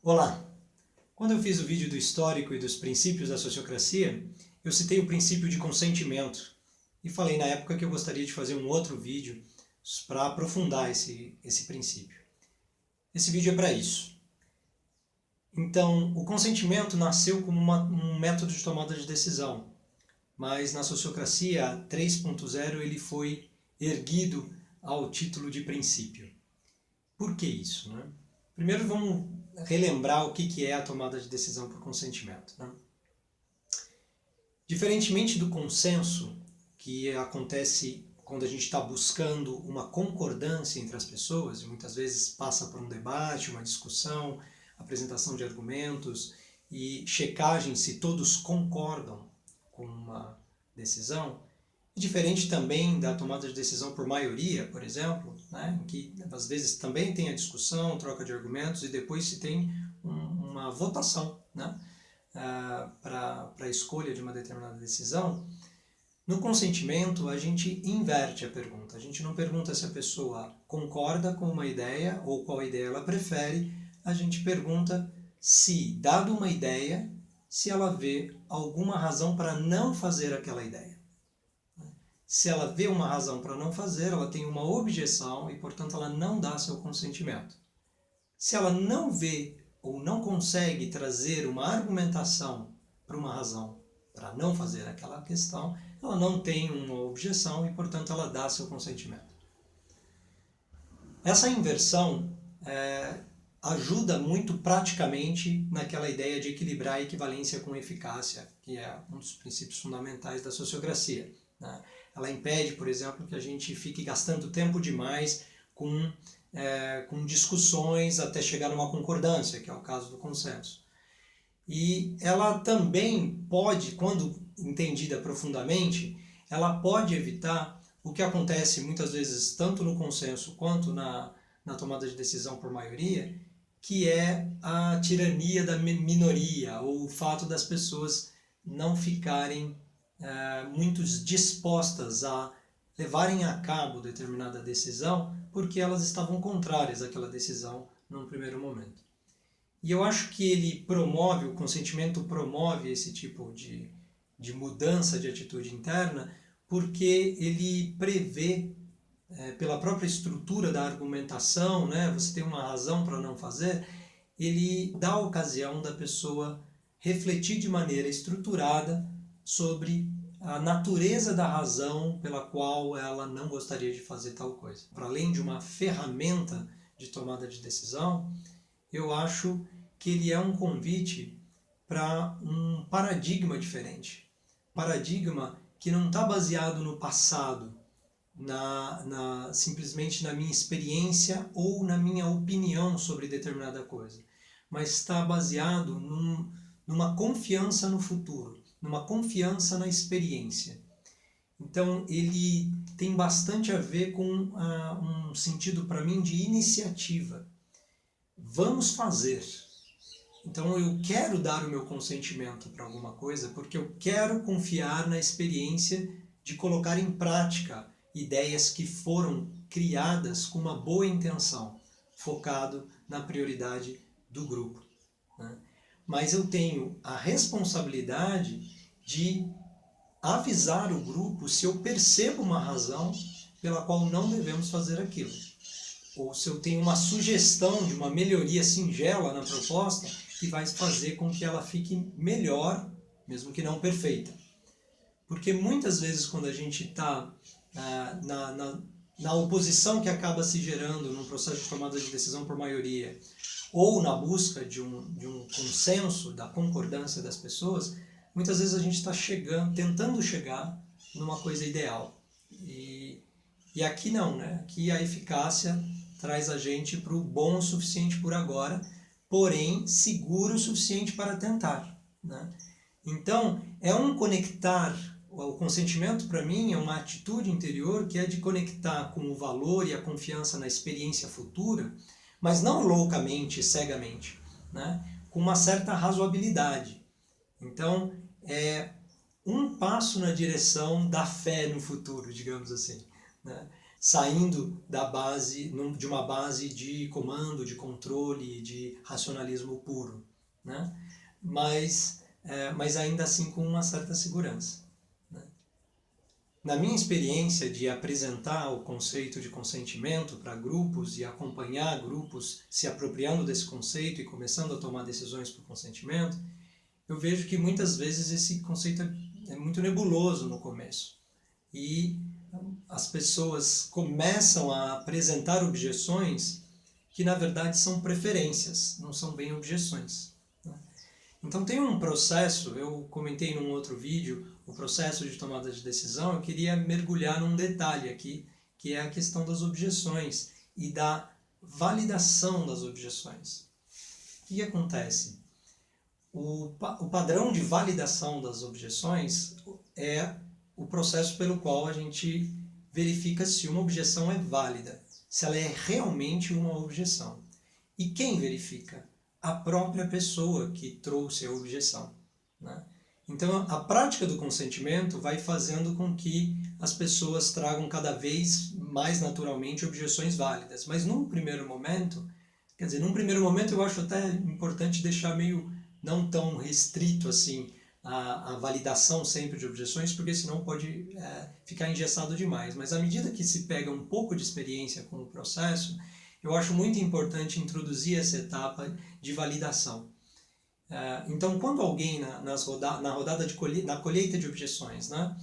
Olá! Quando eu fiz o vídeo do histórico e dos princípios da sociocracia, eu citei o princípio de consentimento e falei na época que eu gostaria de fazer um outro vídeo para aprofundar esse princípio. Esse vídeo é para isso. Então, o consentimento nasceu como um método de tomada de decisão, mas na sociocracia 3.0 ele foi erguido ao título de princípio. Por que isso, né? Primeiro vamos relembrar o que é a tomada de decisão por consentimento, né? Diferentemente do consenso, que acontece quando a gente está buscando uma concordância entre as pessoas, e muitas vezes passa por um debate, uma discussão, apresentação de argumentos e checagem se todos concordam com uma decisão, diferente também da tomada de decisão por maioria, por exemplo, né, em que às vezes também tem a discussão, troca de argumentos e depois se tem uma votação, né, para a escolha de uma determinada decisão. No consentimento, a gente inverte a pergunta. A gente não pergunta se a pessoa concorda com uma ideia ou qual ideia ela prefere, a gente pergunta se, dado uma ideia, se ela vê alguma razão para não fazer aquela ideia. Se ela vê uma razão para não fazer, ela tem uma objeção e, portanto, ela não dá seu consentimento. Se ela não vê ou não consegue trazer uma argumentação para uma razão para não fazer aquela questão, ela não tem uma objeção e, portanto, ela dá seu consentimento. Essa inversão ajuda muito praticamente naquela ideia de equilibrar a equivalência com eficácia, que é um dos princípios fundamentais da sociocracia, né? Ela impede, por exemplo, que a gente fique gastando tempo demais com discussões até chegar numa concordância, que é o caso do consenso. E ela também pode, quando entendida profundamente, ela pode evitar o que acontece muitas vezes tanto no consenso quanto na tomada de decisão por maioria, que é a tirania da minoria, ou o fato das pessoas não ficarem muito dispostas a levarem a cabo determinada decisão porque elas estavam contrárias àquela decisão num primeiro momento. E eu acho que ele promove, o consentimento promove esse tipo de mudança de atitude interna porque ele prevê, pela própria estrutura da argumentação, né, você tem uma razão para não fazer, ele dá a ocasião da pessoa refletir de maneira estruturada sobre a natureza da razão pela qual ela não gostaria de fazer tal coisa. Para além de uma ferramenta de tomada de decisão, eu acho que ele é um convite para um paradigma diferente. Paradigma que não está baseado no passado, simplesmente na minha experiência ou na minha opinião sobre determinada coisa, mas está baseado numa confiança no futuro, numa confiança na experiência. Então ele tem bastante a ver com um sentido para mim de iniciativa. Vamos fazer. Então eu quero dar o meu consentimento para alguma coisa porque eu quero confiar na experiência de colocar em prática ideias que foram criadas com uma boa intenção, focado na prioridade do grupo, né? Mas eu tenho a responsabilidade de avisar o grupo se eu percebo uma razão pela qual não devemos fazer aquilo. Ou se eu tenho uma sugestão de uma melhoria singela na proposta que vai fazer com que ela fique melhor, mesmo que não perfeita. Porque muitas vezes quando a gente está na oposição que acaba se gerando num processo de tomada de decisão por maioria, ou na busca de um consenso, da concordância das pessoas, muitas vezes a gente está tentando chegar numa coisa ideal. E aqui não, né? Aqui a eficácia traz a gente para o bom o suficiente por agora, porém seguro o suficiente para tentar, né? Então, é um conectar. O consentimento, para mim, é uma atitude interior que é de conectar com o valor e a confiança na experiência futura, mas não loucamente, cegamente, né? Com uma certa razoabilidade. Então, é um passo na direção da fé no futuro, digamos assim, né? saindo de uma base de comando, de controle, de racionalismo puro, né? Mas ainda assim com uma certa segurança, né? Na minha experiência de apresentar o conceito de consentimento para grupos e acompanhar grupos se apropriando desse conceito e começando a tomar decisões por consentimento, eu vejo que muitas vezes esse conceito é muito nebuloso no começo. E as pessoas começam a apresentar objeções que, na verdade, são preferências, não são bem objeções, né? Então, tem um processo, eu comentei num outro vídeo, o processo de tomada de decisão. Eu queria mergulhar num detalhe aqui, que é a questão das objeções e da validação das objeções. O que acontece? O padrão de validação das objeções é o processo pelo qual a gente verifica se uma objeção é válida, se ela é realmente uma objeção. E quem verifica? A própria pessoa que trouxe a objeção, né? Então, a prática do consentimento vai fazendo com que as pessoas tragam cada vez mais naturalmente objeções válidas. Mas num primeiro momento, num primeiro momento eu acho até importante deixar meio não tão restrito assim a validação sempre de objeções, porque senão pode ficar engessado demais. Mas à medida que se pega um pouco de experiência com o processo, eu acho muito importante introduzir essa etapa de validação. Então, quando alguém na colheita de objeções, né,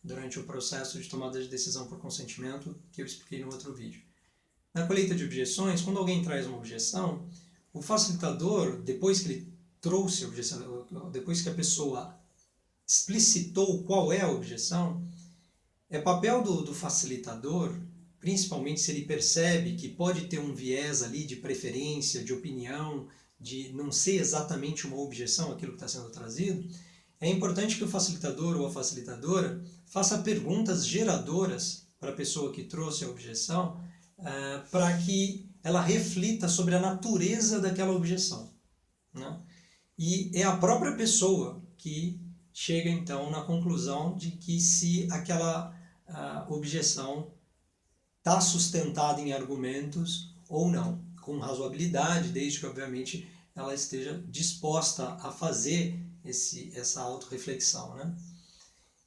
durante o processo de tomada de decisão por consentimento, que eu expliquei no outro vídeo, na colheita de objeções, quando alguém traz uma objeção, o facilitador, depois que ele trouxe a objeção, depois que a pessoa explicitou qual é a objeção, é papel do facilitador, principalmente se ele percebe que pode ter um viés ali de preferência, de opinião, de não ser exatamente uma objeção aquilo que está sendo trazido, é importante que o facilitador ou a facilitadora faça perguntas geradoras para a pessoa que trouxe a objeção, para que ela reflita sobre a natureza daquela objeção, né? E é a própria pessoa que chega então na conclusão de que se aquela objeção está sustentada em argumentos ou não, com razoabilidade, desde que obviamente ela esteja disposta a fazer essa autorreflexão, né?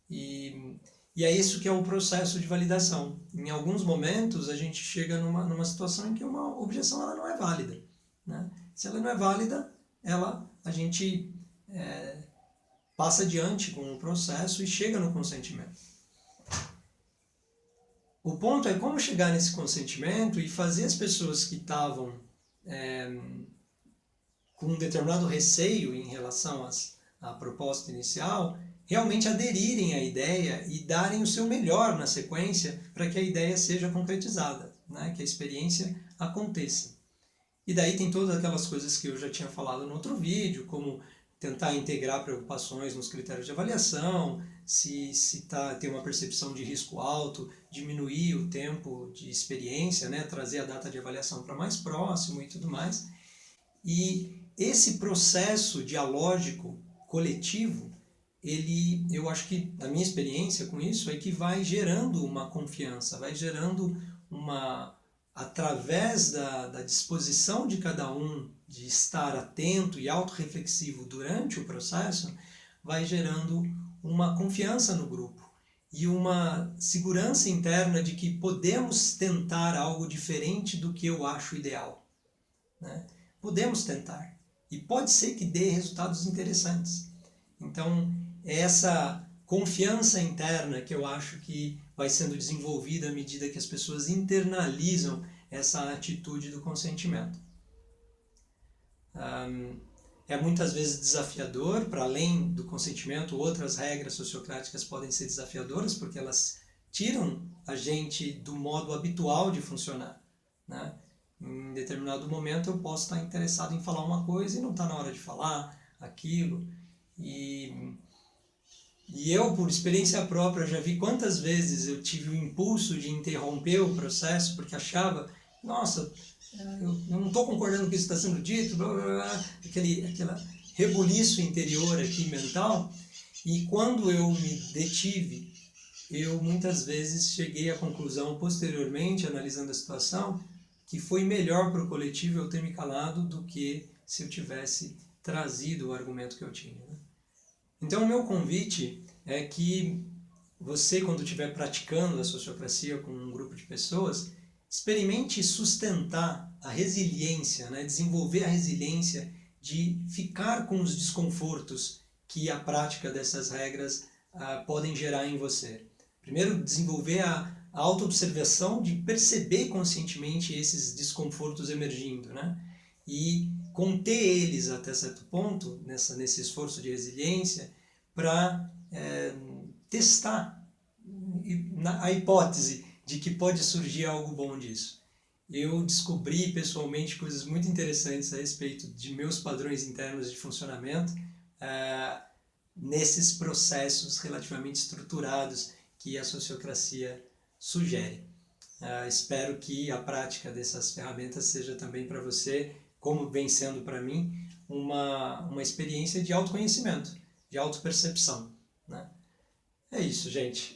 E é isso que é o processo de validação. Em alguns momentos a gente chega numa situação em que uma objeção ela não é válida, né? Se ela não é válida, a gente passa adiante com o processo e chega no consentimento. O ponto é como chegar nesse consentimento e fazer as pessoas que estavam com um determinado receio em relação à proposta inicial realmente aderirem à ideia e darem o seu melhor na sequência para que a ideia seja concretizada, né? Que a experiência aconteça. E daí tem todas aquelas coisas que eu já tinha falado no outro vídeo, como tentar integrar preocupações nos critérios de avaliação, se tem uma percepção de risco alto, diminuir o tempo de experiência, né? Trazer a data de avaliação para mais próximo e tudo mais. E esse processo dialógico coletivo, eu acho que, a minha experiência com isso, é que vai gerando uma confiança, vai gerando através da disposição de cada um de estar atento e autorreflexivo durante o processo, vai gerando uma confiança no grupo e uma segurança interna de que podemos tentar algo diferente do que eu acho ideal, né? Podemos tentar e pode ser que dê resultados interessantes. Então, é essa confiança interna que eu acho que vai sendo desenvolvida à medida que as pessoas internalizam essa atitude do consentimento. É muitas vezes desafiador, para além do consentimento, outras regras sociocráticas podem ser desafiadoras, porque elas tiram a gente do modo habitual de funcionar, né? Em determinado momento eu posso estar interessado em falar uma coisa e não está na hora de falar aquilo. E eu, por experiência própria, já vi quantas vezes eu tive o impulso de interromper o processo porque achava, nossa, eu não estou concordando com isso que está sendo dito, blá, blá, blá, aquele rebuliço interior aqui mental. E quando eu me detive, eu muitas vezes cheguei à conclusão, posteriormente, analisando a situação, que foi melhor para o coletivo eu ter me calado do que se eu tivesse trazido o argumento que eu tinha, né? Então, o meu convite é que você, quando estiver praticando a sociocracia com um grupo de pessoas, experimente sustentar a resiliência, né? Desenvolver a resiliência de ficar com os desconfortos que a prática dessas regras podem gerar em você. Primeiro, desenvolver a autoobservação de perceber conscientemente esses desconfortos emergindo, né? E conter eles até certo ponto, nesse esforço de resiliência, para testar a hipótese de que pode surgir algo bom disso. Eu descobri pessoalmente coisas muito interessantes a respeito de meus padrões internos de funcionamento nesses processos relativamente estruturados que a sociocracia sugere. Espero que a prática dessas ferramentas seja também para você, como vem sendo para mim, uma experiência de autoconhecimento, de autopercepção, né? É isso, gente.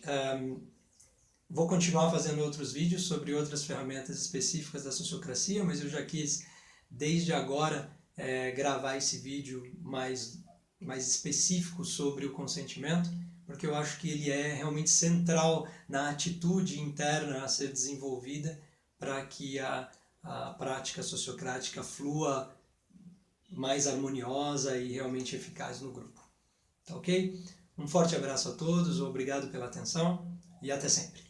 Vou continuar fazendo outros vídeos sobre outras ferramentas específicas da sociocracia, mas eu já quis, desde agora, gravar esse vídeo mais específico sobre o consentimento, porque eu acho que ele é realmente central na atitude interna a ser desenvolvida para que a prática sociocrática flua mais harmoniosa e realmente eficaz no grupo. Tá ok? Um forte abraço a todos, obrigado pela atenção e até sempre.